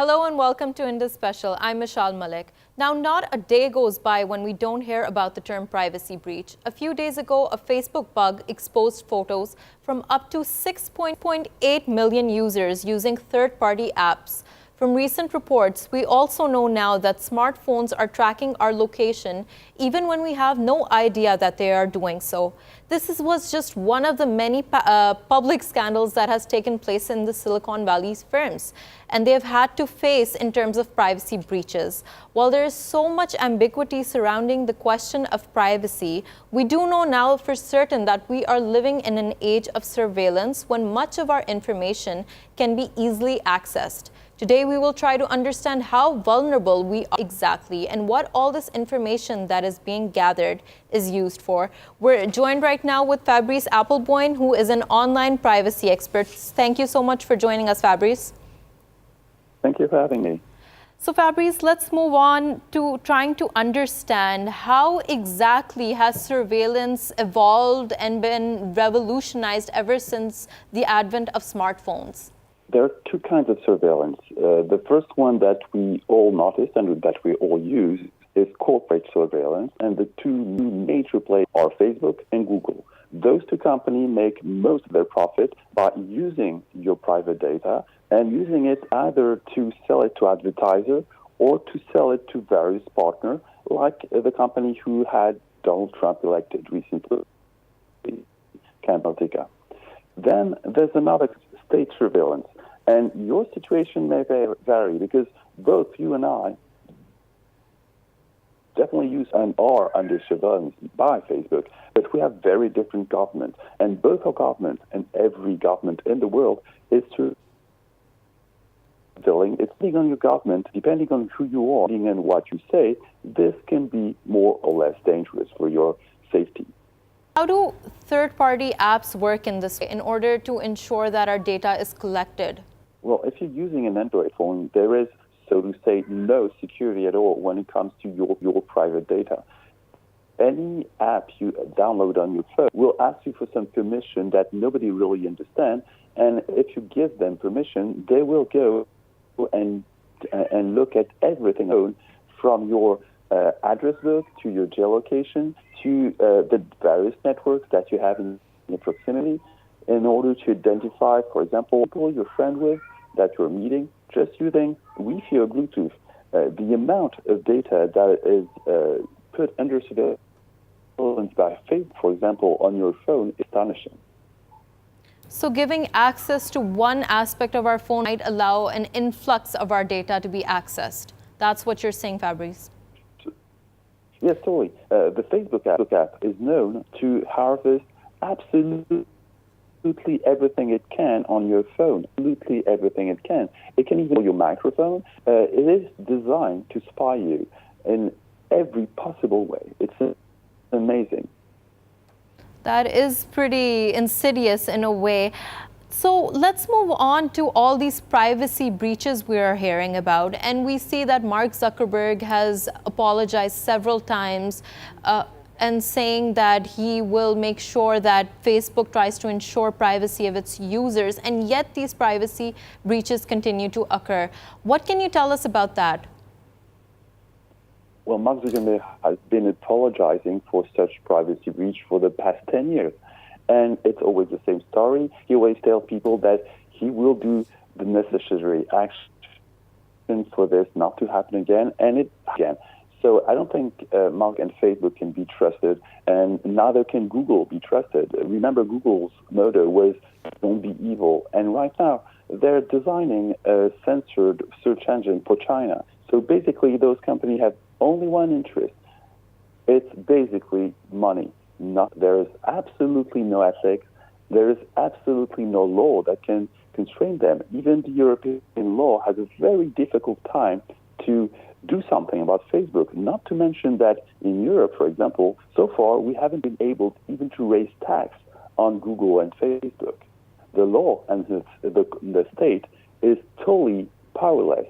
Hello and welcome to Indus Special. I'm Meshal Malik. Now, not a day goes by when we don't hear about the term privacy breach. A few days ago, a Facebook bug exposed photos from up to 6.8 million users using third-party apps. From recent reports, we also know now that smartphones are tracking our location even when we have no idea that they are doing so. Was just one of the many public scandals that has taken place in the Silicon Valley's firms, and they have had to face in terms of privacy breaches. While there is so much ambiguity surrounding the question of privacy, we do know now for certain that we are living in an age of surveillance when much of our information can be easily accessed. Today, we will try to understand how vulnerable we are exactly and what all this information that is being gathered is used for. We're joined right now with Fabrice Appleboyne, who is an online privacy expert. Thank you so much for joining us, Fabrice. Thank you for having me. So, Fabrice, let's move on to trying to understand how exactly has surveillance evolved and been revolutionized ever since the advent of smartphones? There are two kinds of surveillance. The first one that we all notice and that we all use is corporate surveillance, and the two major players are Facebook and Google. Those two companies make most of their profit by using your private data and using it either to sell it to advertisers or to sell it to various partners, like the company who had Donald Trump elected recently, Cambridge Analytica. Then there's another state surveillance. And your situation may vary because both you and I definitely use and are under surveillance by Facebook, but we have very different governments. And both our government and every government in the world is surveilling. It's depending on your government, depending on who you are, depending on what you say, this can be more or less dangerous for your safety. How do third-party apps work in this way in order to ensure that our data is collected? Well, if you're using an Android phone, there is, so to say, no security at all when it comes to your private data. Any app you download on your phone will ask you for some permission that nobody really understands, and if you give them permission, they will go and look at everything from your address book to your geolocation to the various networks that you have in your proximity in order to identify, for example, people you're friend with that you're meeting just using Wi-Fi or Bluetooth. The amount of data that is put under surveillance by Facebook, for example, on your phone is astonishing. So giving access to one aspect of our phone might allow an influx of our data to be accessed. That's what you're saying, Fabrice. Yes, totally. The Facebook app is known to harvest absolutely everything it can on your phone. Absolutely everything it can. It can even your microphone. It is designed to spy you in every possible way. It's amazing. That is pretty insidious in a way. So let's move on to all these privacy breaches we are hearing about. And we see that Mark Zuckerberg has apologized several times and saying that he will make sure that Facebook tries to ensure privacy of its users. And yet these privacy breaches continue to occur. What can you tell us about that? Well, Mark Zuckerberg has been apologizing for such privacy breach for the past 10 years. And it's always the same story. He always tells people that he will do the necessary action for this not to happen again, and it again. So I don't think Mark and Facebook can be trusted, and neither can Google be trusted. Remember, Google's motto was "Don't be evil," and right now they're designing a censored search engine for China. So basically, those companies have only one interest. It's basically money. There is absolutely no ethics. There is absolutely no law that can constrain them. Even the European law has a very difficult time to do something about Facebook. Not to mention that in Europe, for example, so far we haven't been able even to raise tax on Google and Facebook. The law and the state is totally powerless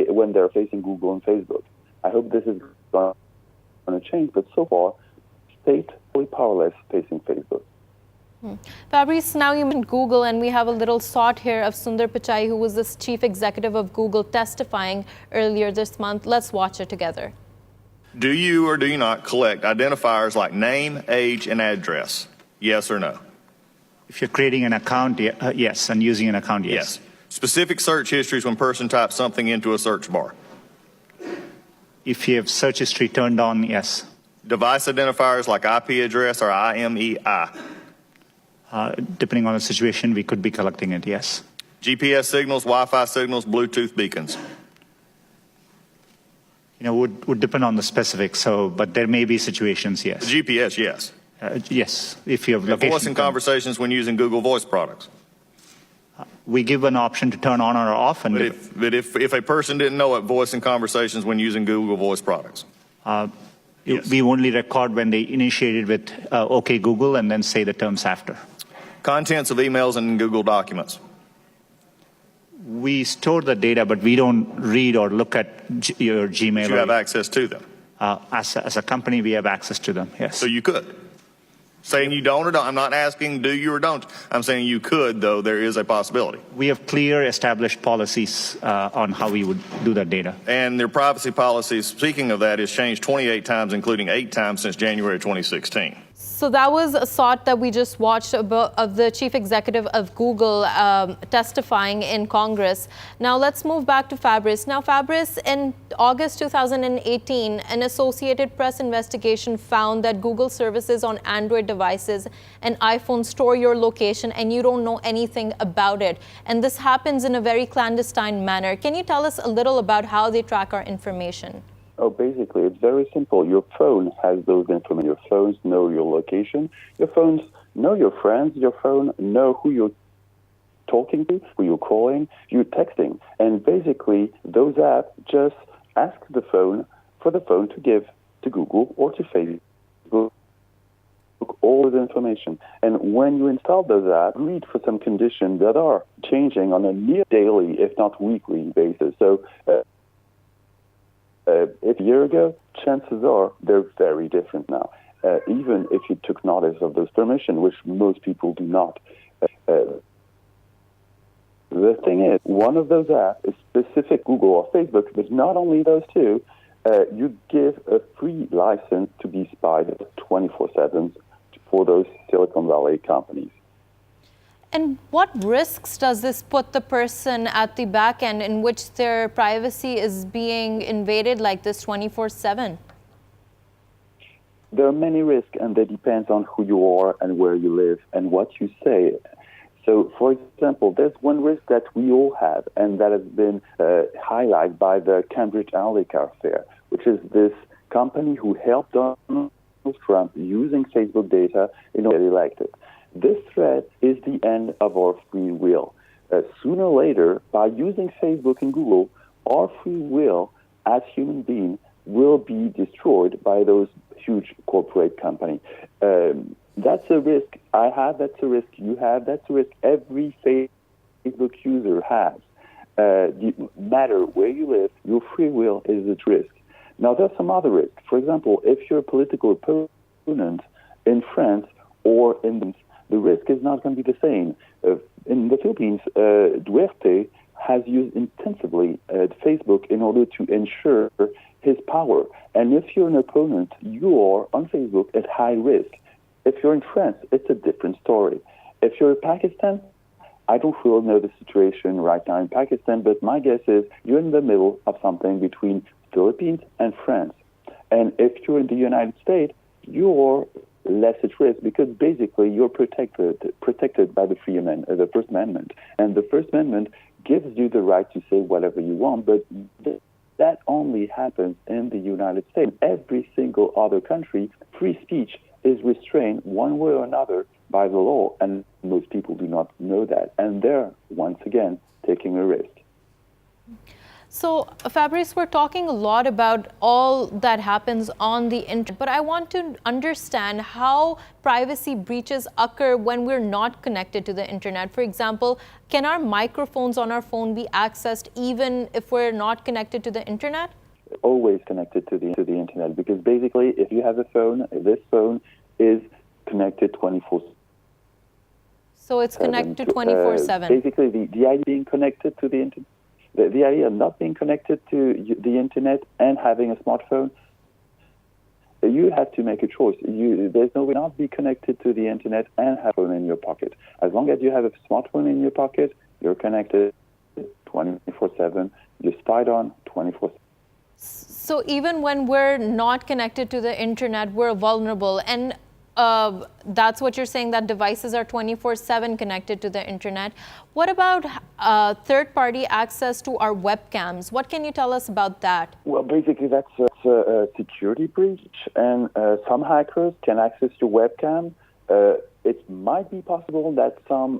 when they're facing Google and Facebook. I hope this is going to change, but so far, state fully powerless facing Facebook. Fabrice, now you mentioned Google, and we have a little shot here of Sundar Pichai, who was the chief executive of Google, testifying earlier this month. Let's watch it together. Do you or do you not collect identifiers like name, age, and address? Yes or no? If you're creating an account, yes, and using an account, yes. Yes. Specific search histories when a person types something into a search bar. If you have search history turned on, yes. Device identifiers like IP address or IMEI. Depending on the situation, we could be collecting it, yes. GPS signals, Wi-Fi signals, Bluetooth beacons. Would depend on the specifics, but there may be situations, yes. GPS, yes. Yes, if you have location. Voice and conversations when using Google Voice products. We give an option to turn on or off. And but if a person didn't know it, voice and conversations when using Google Voice products. Yes. We only record when they initiated with OK Google and then say the terms after. Contents of emails and Google documents. We store the data, but we don't read or look at your Gmail. But you have access to them. As a company, we have access to them, yes. So you could. Saying you don't or don't. I'm not asking do you or don't. I'm saying you could, though there is a possibility. We have clear established policies on how we would do that data. And their privacy policies, speaking of that, has changed 28 times, including 8 times since January 2016. So that was a shot that we just watched of the chief executive of Google testifying in Congress. Now let's move back to Fabrice. Now Fabrice, in August 2018, an Associated Press investigation found that Google services on Android devices and iPhones store your location and you don't know anything about it. And this happens in a very clandestine manner. Can you tell us a little about how they track our information? Oh, basically, it's very simple. Your phone has those information. Your phones know your location. Your phones know your friends. Your phone know who you're talking to, who you're calling, you're texting. And basically, those apps just ask the phone for the phone to give to Google or to Facebook all the information. And when you install those apps, read for some conditions that are changing on a near daily, if not weekly basis. So, if a year ago, chances are they're very different now. Even if you took notice of those permissions, which most people do not. The thing is, one of those apps is specific Google or Facebook, but not only those two, you give a free license to be spied 24/7 for those Silicon Valley companies. And what risks does this put the person at the back end in which their privacy is being invaded like this 24/7? There are many risks, and they depend on who you are and where you live and what you say. So, for example, there's one risk that we all have, and that has been highlighted by the Cambridge Analytica affair, which is this company who helped Donald Trump using Facebook data in order to get elected. This threat is the end of our free will. Sooner or later, by using Facebook and Google, our free will as human beings will be destroyed by those huge corporate companies. That's a risk I have, that's a risk you have, that's a risk every Facebook user has. No matter where you live, your free will is at risk. Now, there's some other risks. For example, if you're a political opponent in France or in the risk is not going to be the same. In the Philippines, Duarte has used intensively Facebook in order to ensure his power. And if you're an opponent, you are on Facebook at high risk. If you're in France, it's a different story. If you're in Pakistan, I don't really know the situation right now in Pakistan, but my guess is you're in the middle of something between Philippines and France. And if you're in the United States, you're less at risk because basically you're protected by the the First Amendment. And the First Amendment gives you the right to say whatever you want, but that only happens in the United States. Every single other country, free speech is restrained one way or another by the law, and most people do not know that. And they're, once again, taking a risk. So, Fabrice, we're talking a lot about all that happens on the internet, but I want to understand how privacy breaches occur when we're not connected to the internet. For example, can our microphones on our phone be accessed even if we're not connected to the internet? Always connected to the internet, because basically, if you have a phone, this phone is connected 24/7 So it's connected 24/7. Basically, the idea being connected to the internet, the idea of not being connected to the internet and having a smartphone, you have to make a choice. There's no way not be connected to the internet and have a phone in your pocket. As long as you have a smartphone in your pocket, you're connected 24/7. You're spied on 24/7. So even when we're not connected to the internet, we're vulnerable. And that's what you're saying, that devices are 24/7 connected to the internet. What about third-party access to our webcams? What can you tell us about that? Well, basically, that's a security breach, and some hackers can access your webcam. It might be possible that some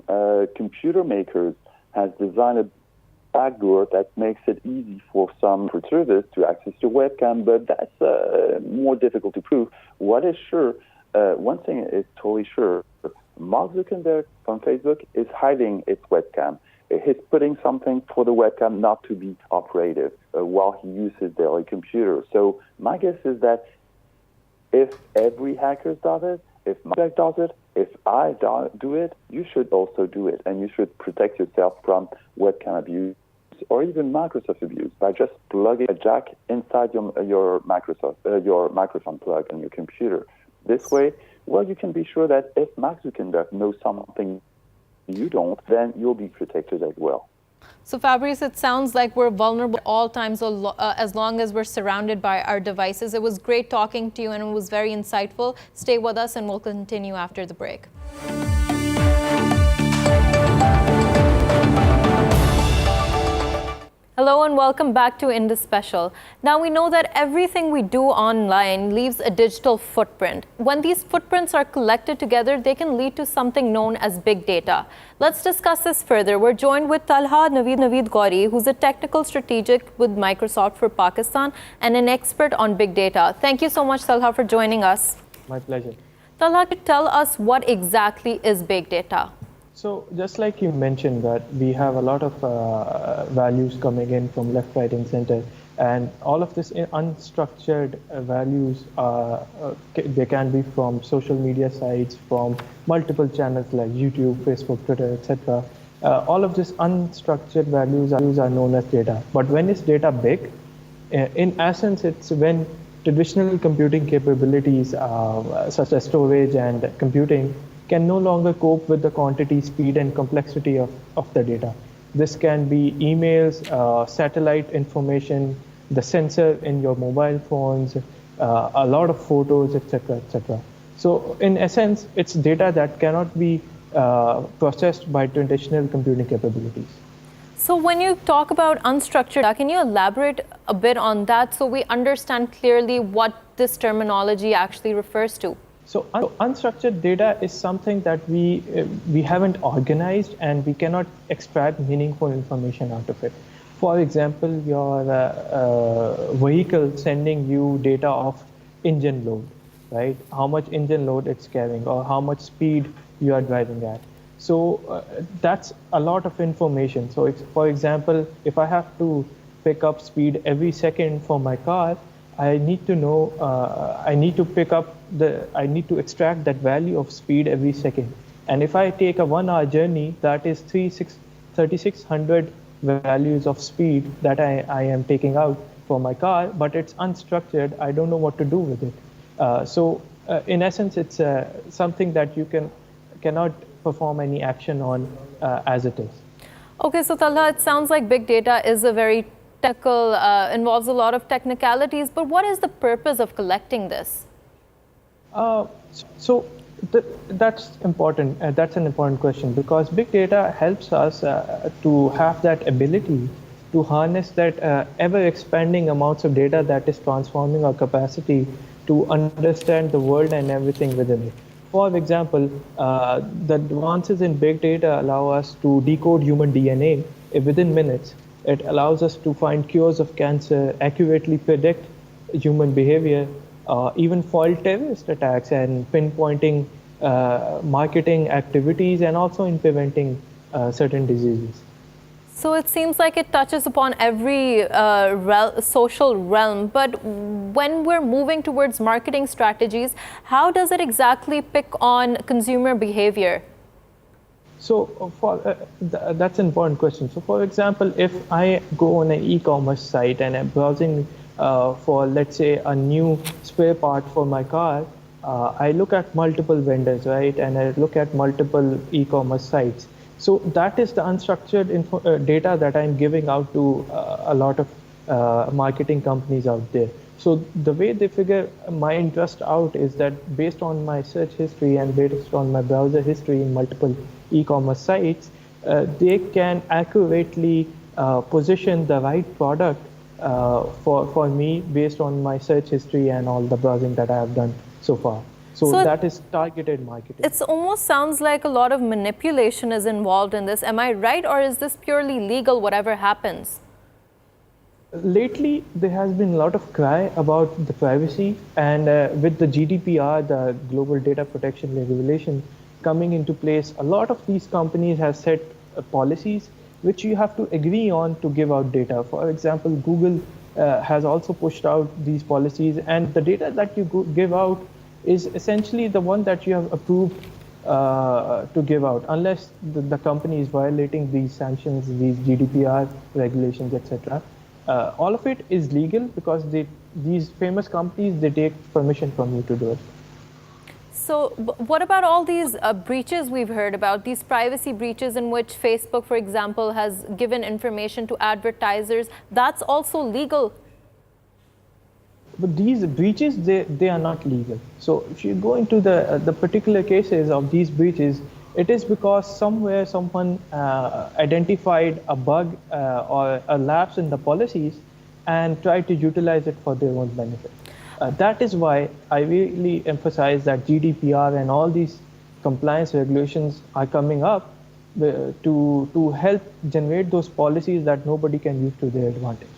computer makers has designed a backdoor that makes it easy for some service to access your webcam, but that's more difficult to prove. What is sure, one thing is totally sure, Mark Zuckerberg from Facebook is hiding its webcam. He's putting something for the webcam not to be operative while he uses their computer. So my guess is that if every hacker does it, if Mark does it, if I do it, you should also do it, and you should protect yourself from webcam abuse or even Microsoft abuse by just plugging a jack inside your microphone plug in your computer. This way, well, you can be sure that if Mark Zuckerberg knows something you don't, then you'll be protected as well. So Fabrice, it sounds like we're vulnerable at all times as long as we're surrounded by our devices. It was great talking to you and it was very insightful. Stay with us and we'll continue after the break. Hello and welcome back to Indus Special. Now we know that everything we do online leaves a digital footprint. When these footprints are collected together, they can lead to something known as big data. Let's discuss this further. We're joined with Talha Naveed Gauri, who's a technical strategic with Microsoft for Pakistan and an expert on big data. Thank you so much, Talha, for joining us. My pleasure. Talha, could you tell us what exactly is big data? So just like you mentioned that we have a lot of values coming in from left, right, and center, and all of this unstructured values, they can be from social media sites, from multiple channels like YouTube, Facebook, Twitter, etc. All of these unstructured values are known as data. But when is data big? In essence, it's when traditional computing capabilities, such as storage and computing, can no longer cope with the quantity, speed, and complexity of the data. This can be emails, satellite information, the sensor in your mobile phones, a lot of photos, etc., etc. So in essence, it's data that cannot be processed by traditional computing capabilities. So when you talk about unstructured data, can you elaborate a bit on that so we understand clearly what this terminology actually refers to? So unstructured data is something that we haven't organized and we cannot extract meaningful information out of it. For example, your vehicle sending you data of engine load, right? How much engine load it's carrying or how much speed you are driving at. So that's a lot of information. So for example, if I have to pick up speed every second for my car, I need to know, I need to extract that value of speed every second. And if I take a 1 hour journey, that is 3,600 values of speed that I am taking out for my car, but it's unstructured. I don't know what to do with it. So in essence, it's something that you cannot perform any action on as it is. Okay, so Talha, it sounds like big data is a very technical, involves a lot of technicalities, but what is the purpose of collecting this? That's important. That's an important question because big data helps us to have that ability to harness that ever-expanding amounts of data that is transforming our capacity to understand the world and everything within it. For example, the advances in big data allow us to decode human DNA within minutes. It allows us to find cures of cancer, accurately predict human behavior, even foil terrorist attacks and pinpointing marketing activities and also in preventing certain diseases. So it seems like it touches upon every social realm, but when we're moving towards marketing strategies, how does it exactly pick on consumer behavior? So that's an important question. So for example, if I go on an e-commerce site and I'm browsing for, let's say, a new spare part for my car, I look at multiple vendors, right? And I look at multiple e-commerce sites. So that is the unstructured data that I'm giving out to a lot of marketing companies out there. So the way they figure my interest out is that based on my search history and based on my browser history in multiple e-commerce sites, they can accurately position the right product for me based on my search history and all the browsing that I have done so far. So that is targeted marketing. It almost sounds like a lot of manipulation is involved in this. Am I right, or is this purely legal, whatever happens? Lately, there has been a lot of cry about the privacy, and with the GDPR, the Global Data Protection Regulation, coming into place, a lot of these companies have set policies which you have to agree on to give out data. For example, Google has also pushed out these policies, and the data that you give out is essentially the one that you have approved to give out, unless the company is violating these sanctions, these GDPR regulations, etc. All of it is legal because these famous companies, they take permission from you to do it. So what about all these breaches we've heard about, these privacy breaches in which Facebook, for example, has given information to advertisers? That's also legal. But these breaches, they are not legal. So if you go into the particular cases of these breaches, it is because somewhere someone identified a bug or a lapse in the policies and tried to utilize it for their own benefit. That is why I really emphasize that GDPR and all these compliance regulations are coming up to help generate those policies that nobody can use to their advantage.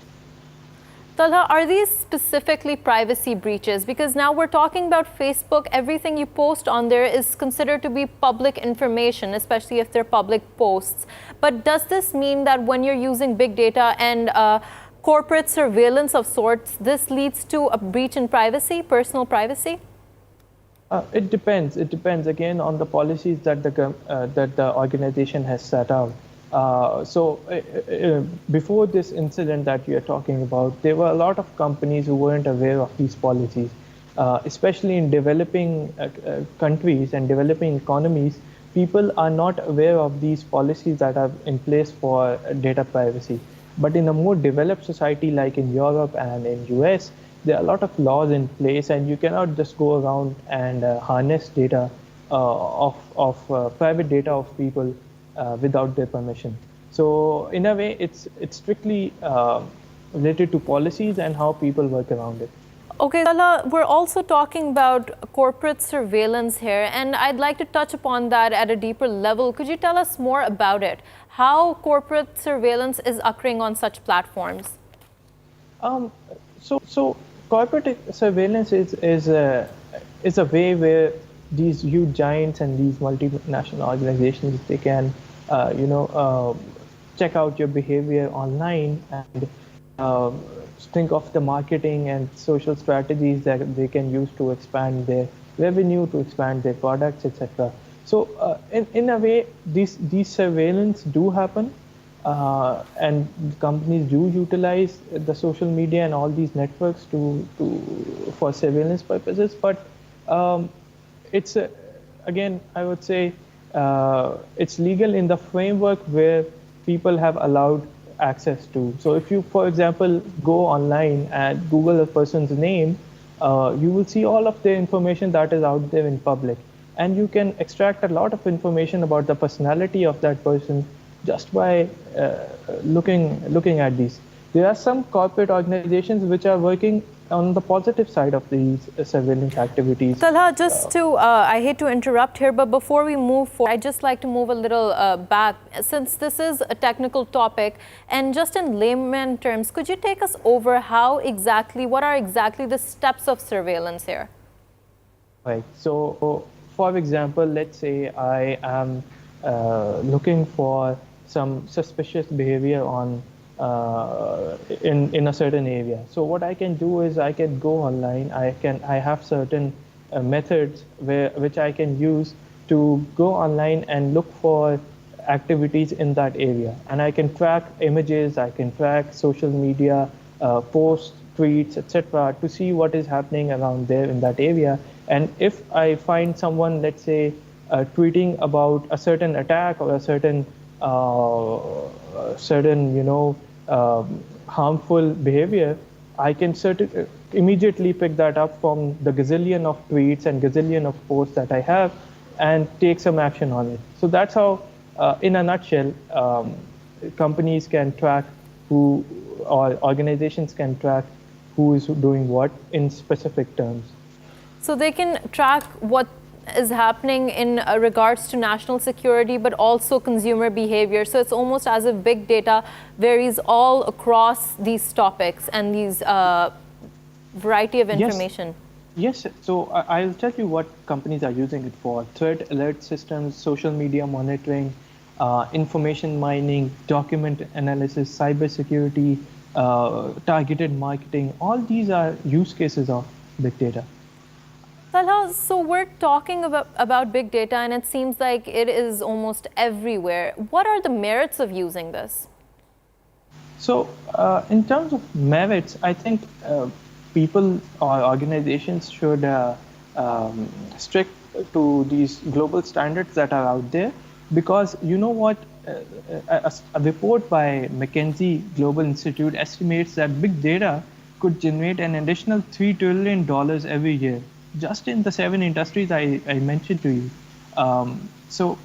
Talha, are these specifically privacy breaches? Because now we're talking about Facebook, everything you post on there is considered to be public information, especially if they're public posts. But does this mean that when you're using big data and corporate surveillance of sorts, this leads to a breach in privacy, personal privacy? It depends. It depends again on the policies that the organization has set out. Before this incident that you are talking about, there were a lot of companies who weren't aware of these policies, especially in developing countries and developing economies. People are not aware of these policies that are in place for data privacy. But in a more developed society like in Europe and in US, there are a lot of laws in place, and you cannot just go around and harness data of private data of people without their permission. So in a way, it's strictly related to policies and how people work around it. Okay, Talha, we're also talking about corporate surveillance here, and I'd like to touch upon that at a deeper level. Could you tell us more about it? How corporate surveillance is occurring on such platforms? So corporate surveillance is a way where these huge giants and these multinational organizations, they can check out your behavior online and think of the marketing and social strategies that they can use to expand their revenue, to expand their products, etc. So in a way, these surveillance do happen, and companies do utilize the social media and all these networks for surveillance purposes. But it's again, I would say it's legal in the framework where people have allowed access to. So if you, for example, go online and Google a person's name, you will see all of the information that is out there in public. And you can extract a lot of information about the personality of that person just by looking at these. There are some corporate organizations which are working on the positive side of these surveillance activities. Talha, just to, I hate to interrupt here, but before we move forward, I'd just like to move a little back. Since this is a technical topic, and just in layman terms, could you take us over what are exactly the steps of surveillance here? Right. So, for example, let's say I am looking for some suspicious behavior on in a certain area. So what I can do is I can go online. I have certain methods which I can use to go online and look for activities in that area. And I can track images, I can track social media, posts, tweets, etc., to see what is happening around there in that area. And if I find someone, let's say, tweeting about a certain attack or a certain, harmful behavior, I can immediately pick that up from the gazillion of tweets and gazillion of posts that I have and take some action on it. So that's how, in a nutshell, companies can track who, or organizations can track who is doing what in specific terms. So they can track what is happening in regards to national security, but also consumer behavior. So it's almost as if big data varies all across these topics and these variety of information. Yes, so I'll tell you what companies are using it for. Threat alert systems, social media monitoring, information mining, document analysis, cybersecurity, targeted marketing. All these are use cases of big data. Talha, so we're talking about big data, and it seems like it is almost everywhere. What are the merits of using this? So in terms of merits, I think people or organizations should stick to these global standards that are out there, because you know what, a report by McKinsey Global Institute estimates that big data could generate an additional $3 trillion every year, just in the 7 industries I mentioned to you. So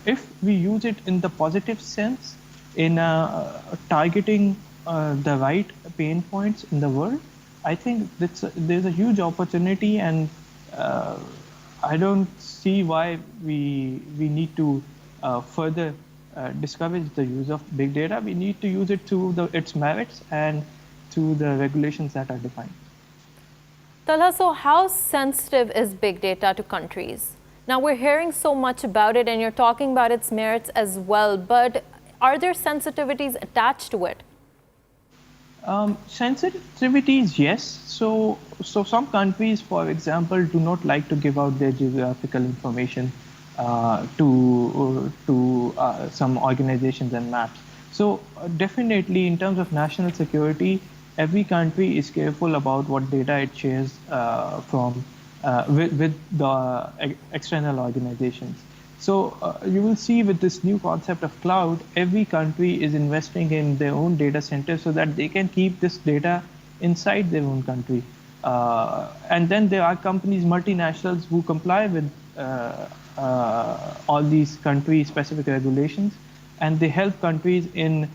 if we use it in the positive sense, in targeting the right pain points in the world, I think there's a huge opportunity, and I don't see why we need to further discourage the use of big data. We need to use it to its merits and to the regulations that are defined. Talha, so how sensitive is big data to countries? Now, we're hearing so much about it, and you're talking about its merits as well, but are there sensitivities attached to it? Sensitivities, yes. So some countries, for example, do not like to give out their geographical information to some organizations and maps. So definitely, in terms of national security, every country is careful about what data it shares with the external organizations. So you will see with this new concept of cloud, every country is investing in their own data center so that they can keep this data inside their own country. And then there are companies, multinationals, who comply with all these country-specific regulations, and they help countries in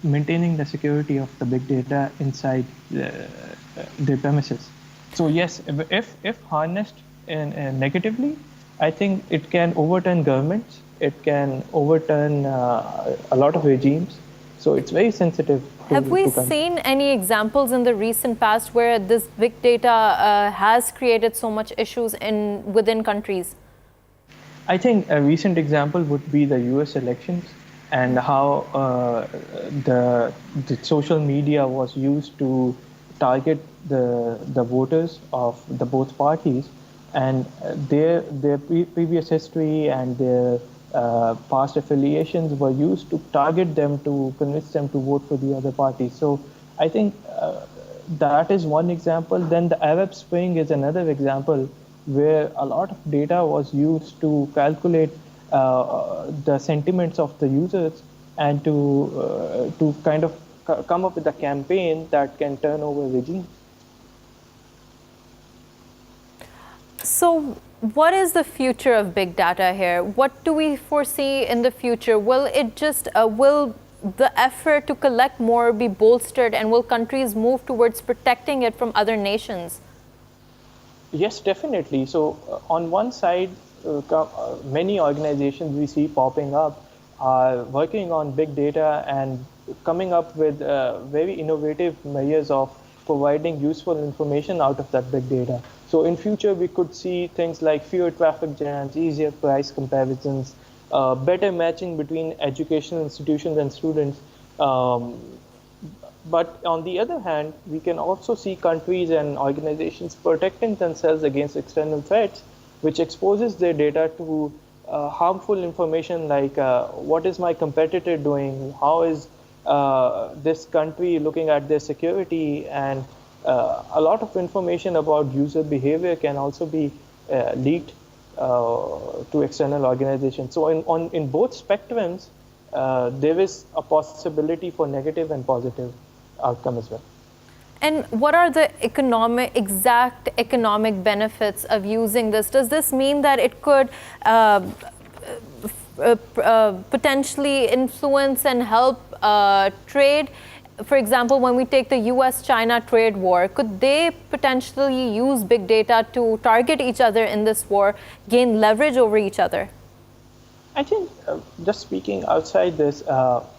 maintaining the security of the big data inside their premises. So yes, if harnessed negatively, I think it can overturn governments, it can overturn a lot of regimes. So it's very sensitive. Have we seen any examples in the recent past where this big data has created so much issues within countries? I think a recent example would be the US elections, and how the social media was used to target the voters of the both parties, and their previous history and their past affiliations were used to target them, to convince them to vote for the other party. So I think that is one example. Then the Arab Spring is another example, where a lot of data was used to calculate the sentiments of the users, and to kind of come up with a campaign that can turn over regimes. So what is the future of big data here? What do we foresee in the future? Will it just, will the effort to collect more be bolstered, and will countries move towards protecting it from other nations? Yes, definitely. So on one side, many organizations we see popping up are working on big data and coming up with very innovative measures of providing useful information out of that big data. So in future, we could see things like fewer traffic jams, easier price comparisons, better matching between educational institutions and students. But on the other hand, we can also see countries and organizations protecting themselves against external threats, which exposes their data to harmful information like what is my competitor doing, how is this country looking at their security, and a lot of information about user behavior can also be leaked to external organizations. So in both spectrums, there is a possibility for negative and positive outcome as well. And what are the exact economic benefits of using this? Does this mean that it could potentially influence and help trade? For example, when we take the US-China trade war, could they potentially use big data to target each other in this war, gain leverage over each other? I think, just speaking outside this,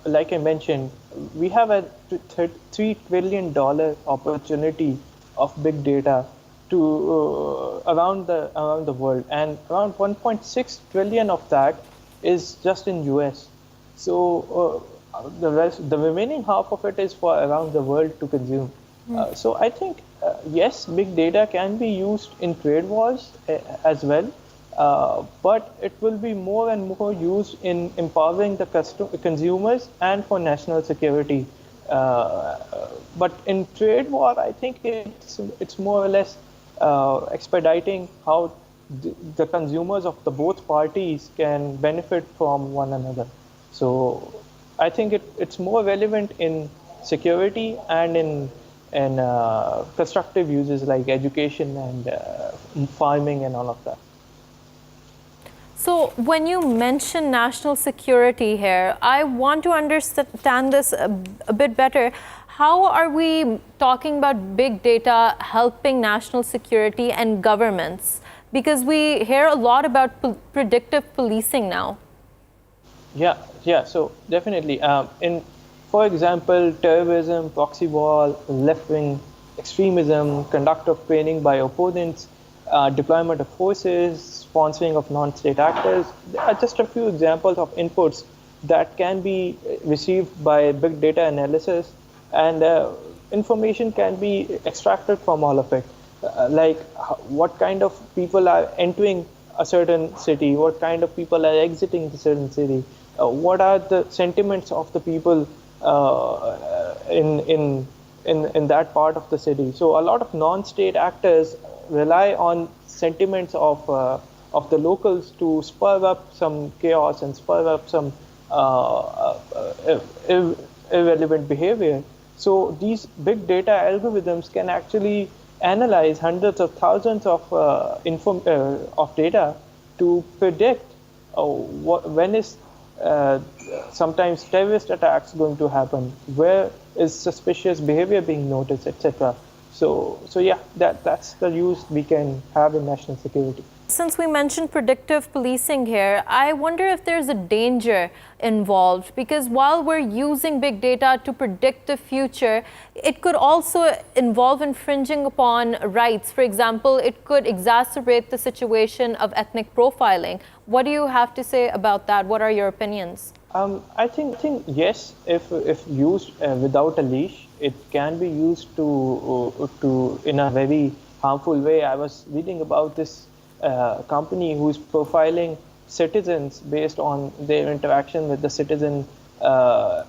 like I mentioned, we have a $3 trillion opportunity of big data to around the world, and around 1.6 trillion of that is just in US. So the remaining half of it is for around the world to consume. So I think yes, big data can be used in trade wars as well. But it will be more and more used in empowering the consumers and for national security. But in trade war, I think it's more or less expediting how the consumers of the both parties can benefit from one another. So I think it's more relevant in security and in constructive uses like education and farming and all of that. So when you mention national security here, I want to understand this a bit better. How are we talking about big data helping national security and governments? Because we hear a lot about predictive policing now. Yeah. So definitely, for example, terrorism, proxy war, left-wing extremism, conduct of training by opponents, deployment of forces, sponsoring of non-state actors. There are just a few examples of inputs that can be received by big data analysis, and information can be extracted from all of it. Like what kind of people are entering a certain city, what kind of people are exiting the certain city, what are the sentiments of the people in that part of the city. So a lot of non-state actors rely on sentiments of the locals to spur up some chaos and spur up some irrelevant behavior. So these big data algorithms can actually analyze hundreds of thousands of data to predict when is sometimes terrorist attacks going to happen, where is suspicious behavior being noticed, etc. So yeah, that's the use we can have in national security. Since we mentioned predictive policing here, I wonder if there's a danger involved, because while we're using big data to predict the future, it could also involve infringing upon rights. For example, it could exacerbate the situation of ethnic profiling. What do you have to say about that? What are your opinions? I think yes, if used without a leash, it can be used to in a very harmful way. I was reading about this company who's profiling citizens based on their interaction with the citizen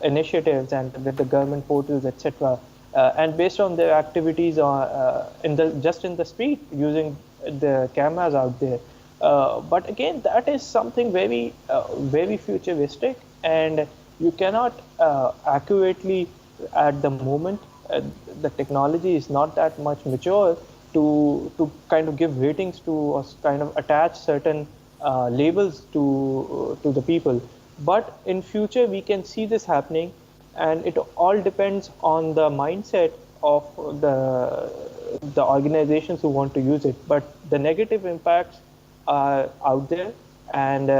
initiatives and with the government portals, etc. And based on their activities just in the street using the cameras out there. But again, that is something very futuristic, and you cannot accurately at the moment. The technology is not that much mature to kind of give ratings to or kind of attach certain labels to the people. But in future, we can see this happening, and it all depends on the mindset of the organizations who want to use it. But the negative impacts are out there, and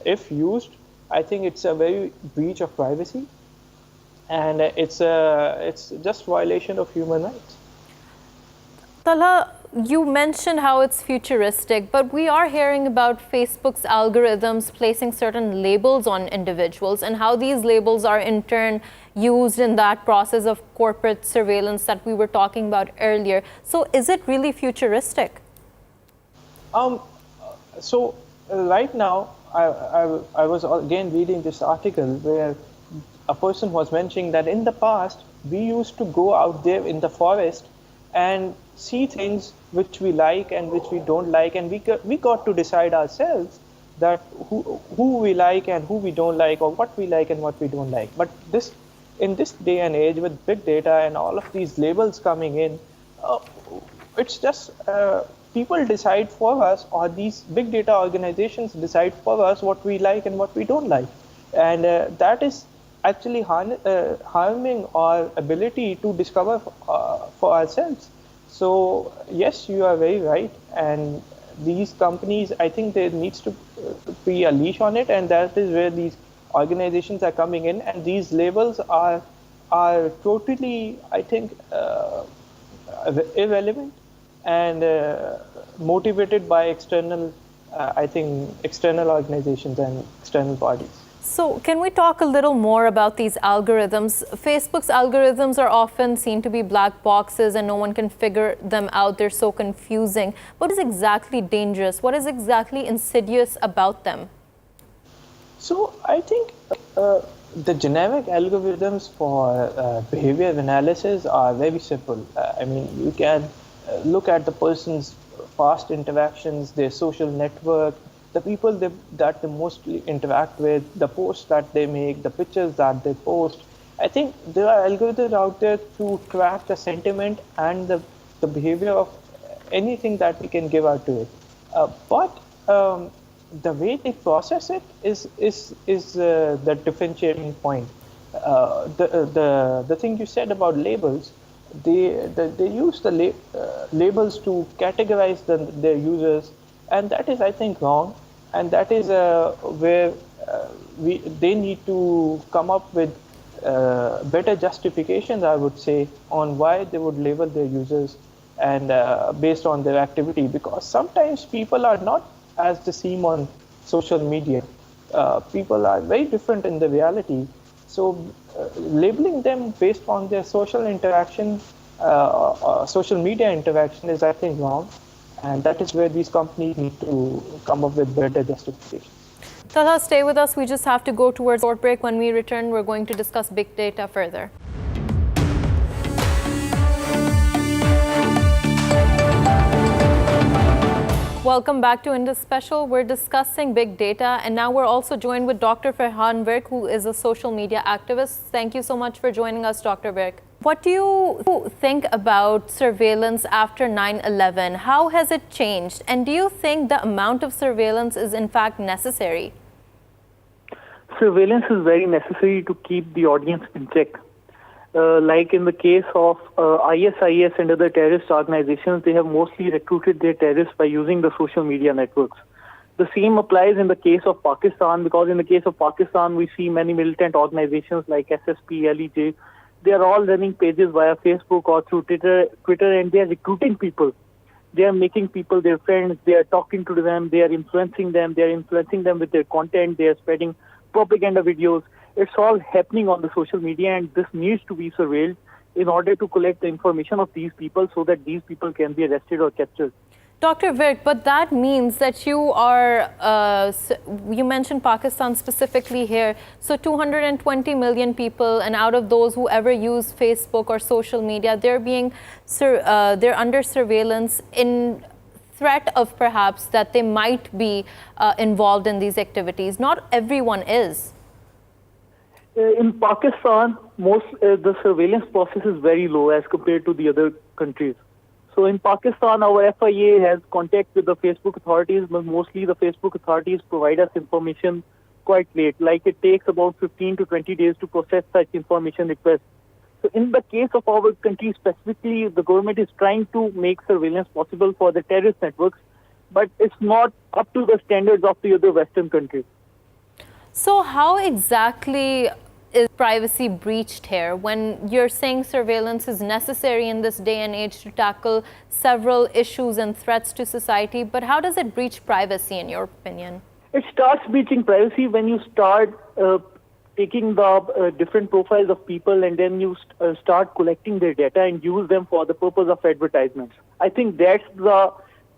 if used, I think it's a very breach of privacy, and it's just violation of human rights. Talha, you mentioned how it's futuristic, but we are hearing about Facebook's algorithms placing certain labels on individuals and how these labels are in turn used in that process of corporate surveillance that we were talking about earlier. So is it really futuristic? So right now, I was again reading this article where a person was mentioning that in the past we used to go out there in the forest and see things which we like and which we don't like, and we got to decide ourselves that who we like and who we don't like, or what we like and what we don't like. But in this day and age with big data and all of these labels coming in, it's just people decide for us, or these big data organizations decide for us what we like and what we don't like, and that is actually harming our ability to discover for ourselves. So yes, you are very right, and these companies, I think there needs to be a leash on it, and that is where these organizations are coming in, and these labels are totally, I think, irrelevant and motivated by external organizations and external bodies. So can we talk a little more about these algorithms? Facebook's algorithms are often seen to be black boxes and no one can figure them out. They're so confusing. What is exactly dangerous? What is exactly insidious about them? So I think the generic algorithms for behavior analysis are very simple. I mean, you can look at the person's past interactions, their social network, the people that they mostly interact with, the posts that they make, the pictures that they post. I think there are algorithms out there to track the sentiment and the behavior of anything that we can give out to it. But the way they process it is the differentiating point. The thing you said about labels, they use the labels to categorize their users, and that is, I think, wrong. And that is where they need to come up with better justifications, I would say, on why they would label their users and based on their activity. Because sometimes people are not as they seem on social media. People are very different in the reality. So labeling them based on their social interaction, social media interaction is, I think, wrong. And that is where these companies need to come up with better justifications. Tata, stay with us. We just have to go towards a short break. When we return, we're going to discuss big data further. Welcome back to Indus Special. We're discussing big data, and now we're also joined with Dr. Farhan Virk, who is a social media activist. Thank you so much for joining us, Dr. Virk. What do you think about surveillance after 9/11? How has it changed? And do you think the amount of surveillance is in fact necessary? Surveillance is very necessary to keep the audience in check. Like in the case of ISIS and other terrorist organizations, they have mostly recruited their terrorists by using the social media networks. The same applies in the case of Pakistan, because in the case of Pakistan, we see many militant organizations like SSP, LEJ. They are all running pages via Facebook or through Twitter, and they are recruiting people. They are making people their friends. They are talking to them. They are influencing them. They are influencing them with their content. They are spreading propaganda videos. It's all happening on the social media, and this needs to be surveilled in order to collect the information of these people so that these people can be arrested or captured. Dr. Virk, but that means that you are, you mentioned Pakistan specifically here, so 220 million people, and out of those who ever use Facebook or social media, they're under surveillance in threat of perhaps that they might be involved in these activities. Not everyone is. In Pakistan, the surveillance process is very low as compared to the other countries. So in Pakistan, our FIA has contact with the Facebook authorities, but mostly the Facebook authorities provide us information quite late. Like it takes about 15 to 20 days to process such information requests. So in the case of our country specifically, the government is trying to make surveillance possible for the terrorist networks, but it's not up to the standards of the other Western countries. So how exactly is privacy breached here when you're saying surveillance is necessary in this day and age to tackle several issues and threats to society? But how does it breach privacy in your opinion? It starts breaching privacy when you start taking the different profiles of people, and then you start collecting their data and use them for the purpose of advertisements. I think that's the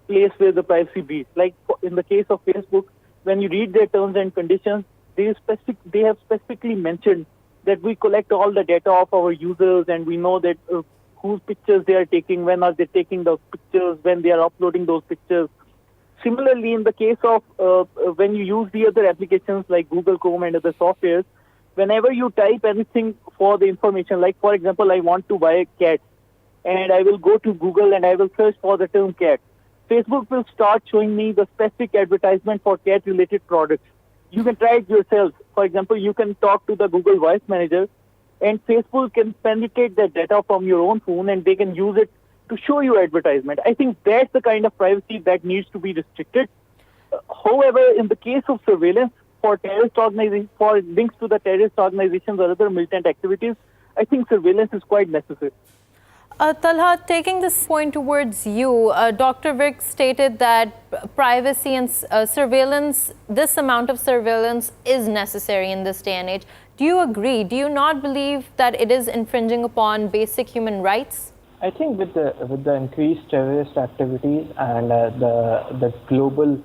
place where the privacy breach. Like in the case of Facebook, when you read their terms and conditions, they have specifically mentioned that we collect all the data of our users and we know that whose pictures they are taking, when are they taking those pictures, when they are uploading those pictures. Similarly, in the case of when you use the other applications like Google Chrome and other softwares, whenever you type anything for the information, like for example, I want to buy a cat, and I will go to Google and I will search for the term cat. Facebook will start showing me the specific advertisement for cat-related products. You can try it yourself. For example, you can talk to the Google Voice Manager, and Facebook can penetrate that data from your own phone, and they can use it to show you advertisement. I think that's the kind of privacy that needs to be restricted. However, in the case of surveillance for terrorist organizations, for links to the terrorist organizations or other militant activities, I think surveillance is quite necessary. Talha, taking this point towards you, Dr. Virk stated that privacy and surveillance, this amount of surveillance is necessary in this day and age. Do you agree? Do you not believe that it is infringing upon basic human rights? I think with the increased terrorist activities and the global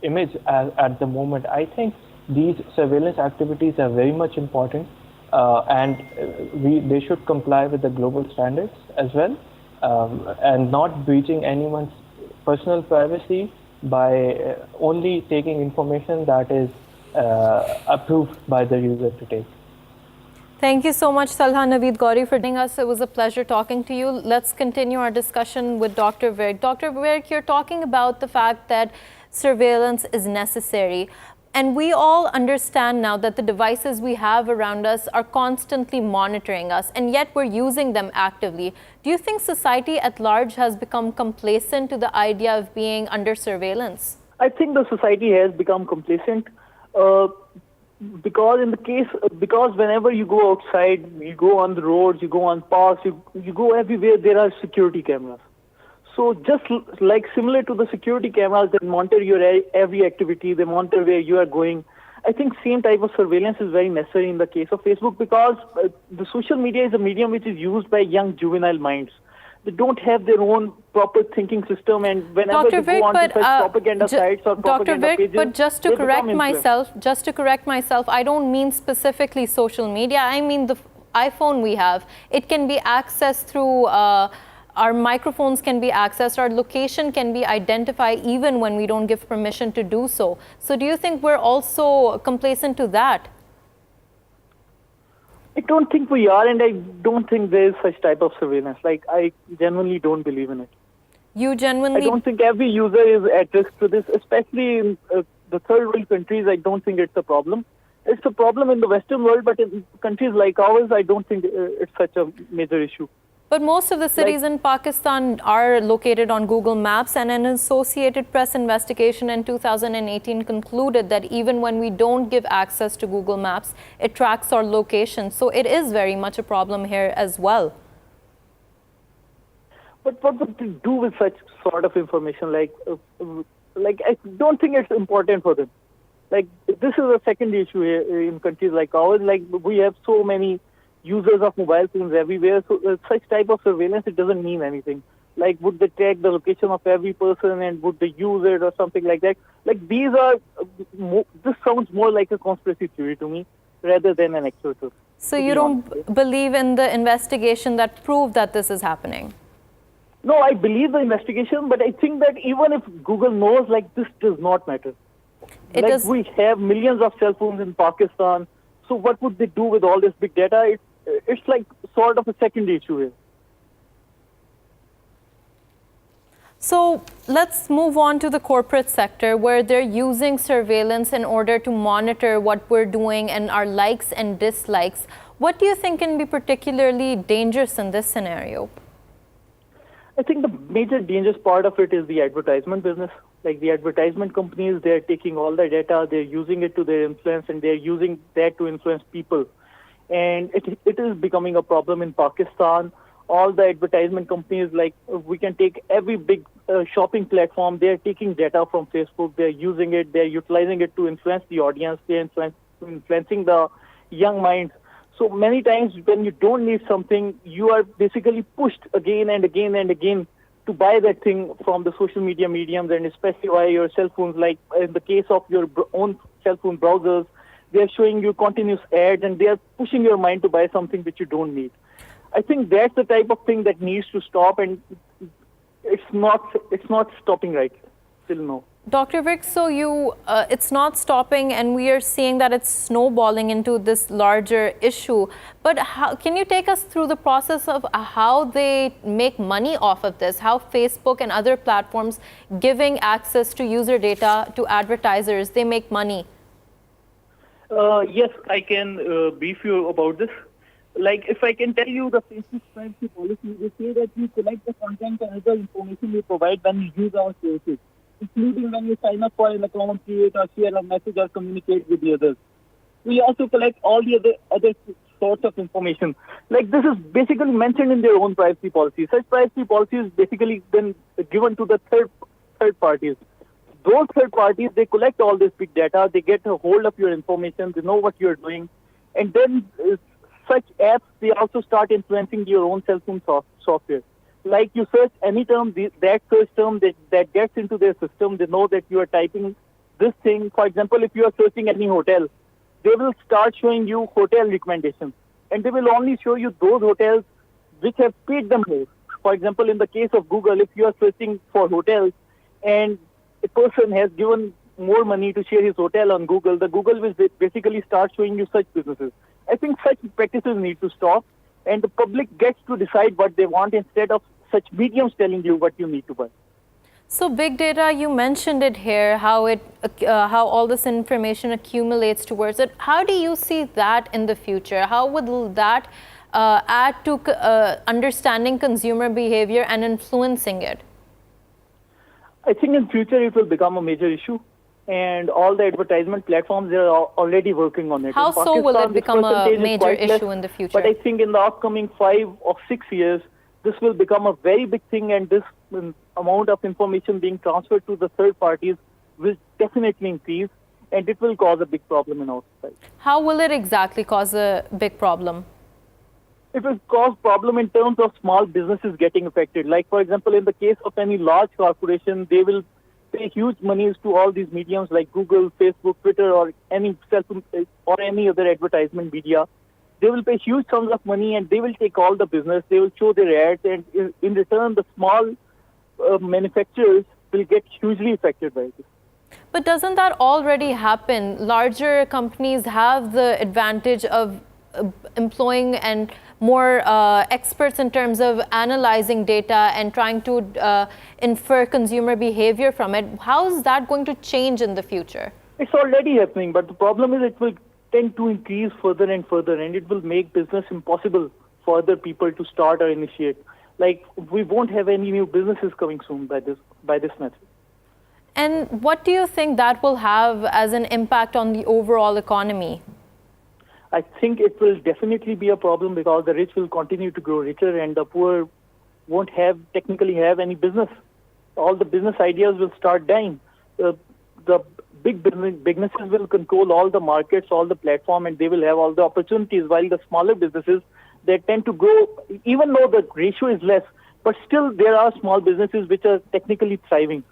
image at the moment, I think these surveillance activities are very much important. And they should comply with the global standards as well, and not breaching anyone's personal privacy by only taking information that is approved by the user to take. Thank you so much, Talha Naveed Gauri, for joining us. It was a pleasure talking to you. Let's continue our discussion with Dr. Virk. Dr. Virk, you're talking about the fact that surveillance is necessary. And we all understand now that the devices we have around us are constantly monitoring us, and yet we're using them actively. Do you think society at large has become complacent to the idea of being under surveillance? I think the society has become complacent because whenever you go outside, you go on the roads, you go on parks, you go everywhere, there are security cameras. So just like similar to the security cameras that monitor your every activity, they monitor where you are going, I think same type of surveillance is very necessary in the case of Facebook, because the social media is a medium which is used by young juvenile minds. They don't have their own proper thinking system, and whenever Dr. they go on to such propaganda sites or propaganda pages, but just to correct myself, I don't mean specifically social media. I mean the iPhone we have. It can be accessed through our microphones can be accessed, our location can be identified even when we don't give permission to do so. So do you think we're also complacent to that? I don't think we are, and I don't think there is such type of surveillance. Like, I genuinely don't believe in it. You genuinely... I don't think every user is at risk to this, especially in the third world countries. I don't think it's a problem. It's a problem in the Western world, but in countries like ours, I don't think it's such a major issue. But most of the cities in Pakistan are located on Google Maps, and an Associated Press investigation in 2018 concluded that even when we don't give access to Google Maps, it tracks our location. So it is very much a problem here as well. But what would they do with such sort of information? Like I don't think it's important for them. Like, this is a second issue here in countries like ours. Like, we have so many users of mobile phones everywhere, so such type of surveillance, it doesn't mean anything. Like, would they track the location of every person and would they use it or something like that? Like, these are, this sounds more like a conspiracy theory to me rather than an actual truth. So you don't believe in the investigation that proved that this is happening? No, I believe the investigation, but I think that even if Google knows, like, this does not matter. We have millions of cell phones in Pakistan, so what would they do with all this big data? It's like sort of a secondary issue here. So let's move on to the corporate sector, where they're using surveillance in order to monitor what we're doing and our likes and dislikes. What do you think can be particularly dangerous in this scenario? I think the major dangerous part of it is the advertisement business. Like, the advertisement companies, they're taking all the data, they're using it to their influence, and they're using that to influence people. And it is becoming a problem in Pakistan. All the advertisement companies, like, we can take every big shopping platform, they're taking data from Facebook, they're using it, they're utilizing it to influence the audience, they're influencing the young minds. So many times when you don't need something, you are basically pushed again and again and again to buy that thing from the social media mediums, and especially via your cell phones. Like in the case of your own cell phone browsers, they are showing you continuous ads, and they are pushing your mind to buy something which you don't need. I think that's the type of thing that needs to stop, and it's not stopping right till now. Dr. Vic, so it's not stopping, and we are seeing that it's snowballing into this larger issue. But can you take us through the process of how they make money off of this? How Facebook and other platforms giving access to user data to advertisers, they make money? Yes, I can brief you about this. Like, if I can tell you the Facebook privacy policy, they say that we collect the content and other information we provide when we use our services, including when you sign up for an account, create or share a message or communicate with the others. We also collect all the other sorts of information. Like, this is basically mentioned in their own privacy policy. Such privacy policy is basically then given to the third parties. Those third parties, they collect all this big data, they get a hold of your information, they know what you're doing, and then such apps, they also start influencing your own cell phone software. Like, you search any term, that search term that gets into their system, they know that you are typing this thing. For example, if you are searching any hotel, they will start showing you hotel recommendations, and they will only show you those hotels which have paid them more. For example, in the case of Google, if you are searching for hotels and a person has given more money to share his hotel on Google, the Google will basically start showing you such businesses. I think such practices need to stop, and the public gets to decide what they want instead of such mediums telling you what you need to buy. So big data, you mentioned it here, how all this information accumulates towards it. How do you see that in the future? How would that add to understanding consumer behavior and influencing it? I think in future it will become a major issue, and all the advertisement platforms, they are already working on it. How so will it become a major issue in the future? But I think in the upcoming 5 or 6 years, this will become a very big thing, and this amount of information being transferred to the third parties will definitely increase, and it will cause a big problem in our society. How will it exactly cause a big problem? It will cause problem in terms of small businesses getting affected. Like, for example, in the case of any large corporation, they will pay huge monies to all these mediums like Google, Facebook, Twitter, or any other advertisement media. They will pay huge sums of money, and they will take all the business. They will show their ads, and in return, the small manufacturers will get hugely affected by this. But doesn't that already happen? Larger companies have the advantage of employing and more experts in terms of analyzing data and trying to infer consumer behavior from it. How is that going to change in the future? It's already happening, but the problem is it will tend to increase further and further, and it will make business impossible for other people to start or initiate. Like, we won't have any new businesses coming soon by this method. And what do you think that will have as an impact on the overall economy? I think it will definitely be a problem, because the rich will continue to grow richer and the poor won't technically have any business. All the business ideas will start dying. The big businesses will control all the markets, all the platform, and they will have all the opportunities, while the smaller businesses, they tend to grow, even though the ratio is less, but still there are small businesses which are technically thriving.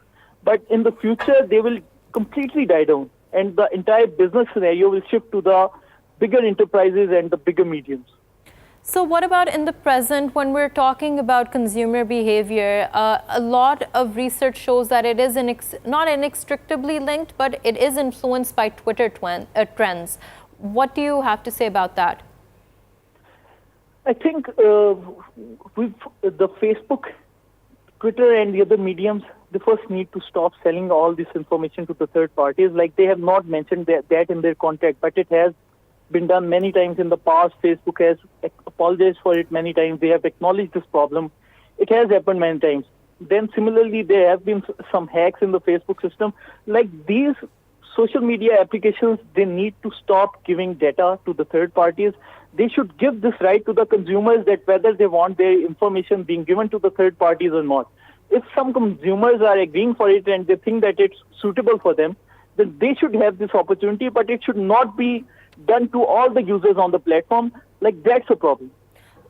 But in the future, they will completely die down, and the entire business scenario will shift to the bigger enterprises and the bigger mediums. So what about in the present, when we're talking about consumer behavior? A lot of research shows that it is not inextricably linked, but it is influenced by Twitter trends. What do you have to say about that? I think the Facebook, Twitter, and the other mediums, they first need to stop selling all this information to the third parties. Like, they have not mentioned that in their contract, but it has been done many times in the past. Facebook has apologized for it many times. They have acknowledged this problem. It has happened many times. Then similarly, there have been some hacks in the Facebook system. Like, these social media applications, they need to stop giving data to the third parties. They should give this right to the consumers, that whether they want their information being given to the third parties or not. If some consumers are agreeing for it and they think that it's suitable for them, then they should have this opportunity, but it should not be done to all the users on the platform. Like, that's a problem.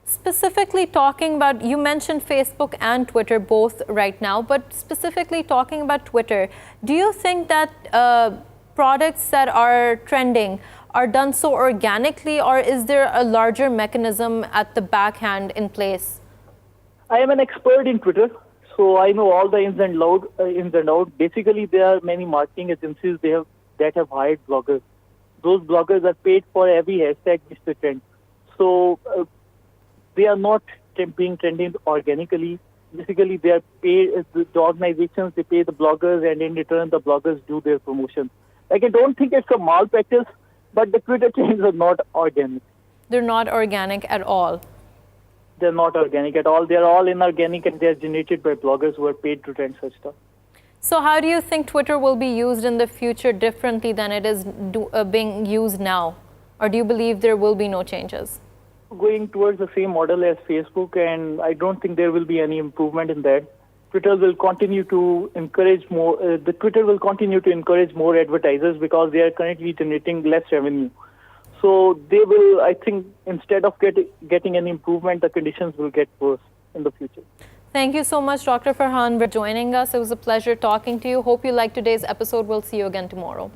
Specifically talking about, you mentioned Facebook and Twitter both right now, but specifically talking about Twitter, do you think that products that are trending are done so organically, or is there a larger mechanism at the backhand in place? I am an expert in Twitter, so I know all the ins and outs. Basically, there are many marketing agencies that have hired bloggers. Those bloggers are paid for every hashtag which they trend. So they are not being trending organically. Basically, they are paid, the organizations, they pay the bloggers, and in return, the bloggers do their promotion. Like, I don't think it's a malpractice, but the Twitter trends are not organic. They're not organic at all. They're not organic at all. They're all inorganic, and they're generated by bloggers who are paid to trend such stuff. So how do you think Twitter will be used in the future differently than it is being used now? Or do you believe there will be no changes? Going towards the same model as Facebook, and I don't think there will be any improvement in that. Twitter will continue to encourage more. Twitter will continue to encourage more advertisers because they are currently generating less revenue. So they will, I think, instead of getting an improvement, the conditions will get worse in the future. Thank you so much, Dr. Farhan, for joining us. It was a pleasure talking to you. Hope you liked today's episode. We'll see you again tomorrow.